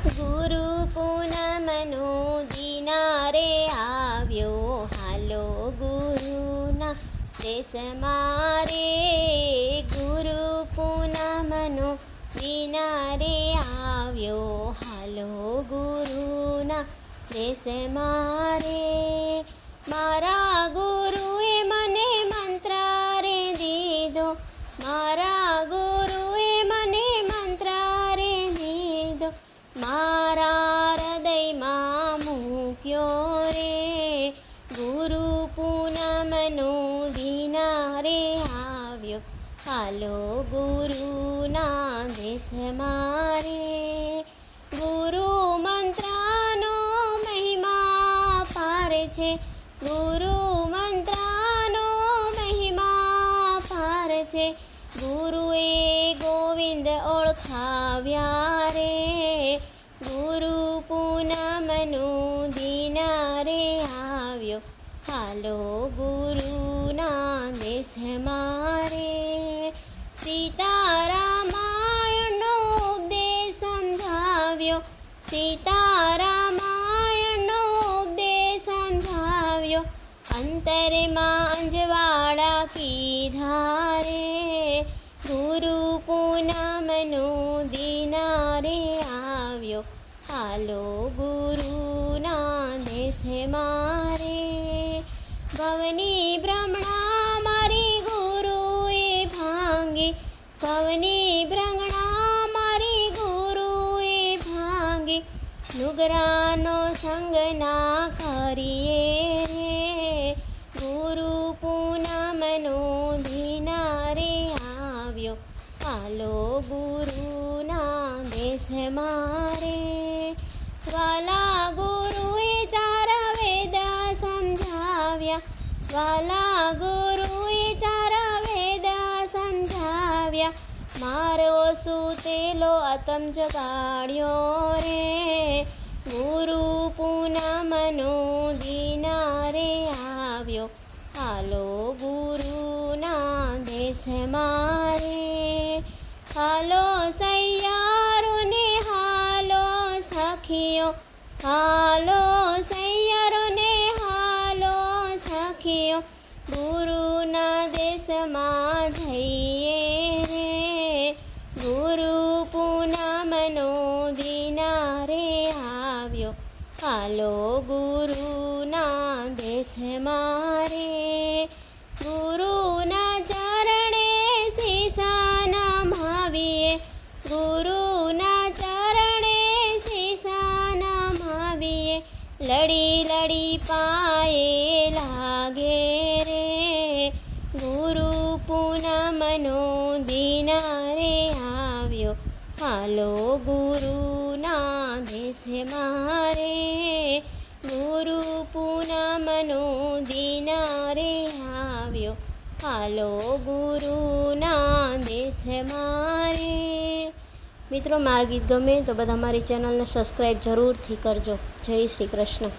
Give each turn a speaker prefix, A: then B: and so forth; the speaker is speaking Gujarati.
A: ગુરુ પૂનમનો દિનારે આવ્યો, હાલો ગુરુના દેશમાં રે. ગુરુ પૂનમનો દિનારે આવ્યો, હાલો ગુરુના દેશમાં રે. મારા ગુરુએ મને મંત્ર રે દીધો, મારા ગુરુએ મને મંત્ર રે દીધો, મારા હૃદયમાં મૂક્યો રે. ગુરુ પૂનમનો દિનારે આવ્યો, હાલો ગુરુના દેશમાં રે. ગુરુ મંત્રનો મહિમા પાર છે, ગુરુ મંત્રનો મહિમા પાર છે. ગુરુએ ગોવિંદ ઓળખાવ્યા રે. ગુરુ પૂનમનો દિનારે આવ્યો, હાલો ગુરુના દેશમાં રે. સીતારામાયણનો ઉપદેશ સમજાવ્યો, સીતારામાયણનો ઉપદેશ સમજાવ્યો, અંતરમાં અંજવાળા કીધા રે. ગુરુ પૂનમનો દિનારે આવ્યો, હાલો ગુરુના દેશમાં રે. ભવની ભ્રમણા મારી ગુરુએ ભાંગી, ભવની ભ્રમણા મારી ગુરુએ ભાંગી. નુગરાનો સંગ ના કરીએ રે. ગુરુ પૂનમનો દિનારે આવ્યો, હાલો ગુરુના દેશમાં રે. વાલા ગુરુએ ચાર વેદ સમજાવ્યા, વાલા ગુરુએ ચાર વેદ સમજાવ્યા. મારો સૂતેલો આતમ જગાડ્યો રે. ગુરુ પૂનમનો દિનારે આવ્યો, હાલો ગુરુના દેશમાં રે. હાલો સૈયારોને હાલો સખીઓ, હાલો સૈયારોને હાલો સખીઓ. ગુરુના દેશમાં જઈએ રે. ગુરુ પૂનમનો દિનારે આવ્યો, હાલો ગુરુના દેશમાં રે. ગુરુના ચરણે શીશા નમાવીએ, ગુરુના ચરણે શીશા નમાવીએ. લડી લડી પાયે લાગે રે. ગુરુ પૂનમનો દિનારે આવ્યો, હાલો ગુરુના દેશમાં રે. ગુરુ પૂનમનો દિનારે આવ્યો, હાલો ગુરુના દેશમાં રે. મિત્રો, મારા ગીત ગમે તો બધા મારી ચેનલને સબસ્ક્રાઈબ જરૂરથી કરજો. જય શ્રી કૃષ્ણ.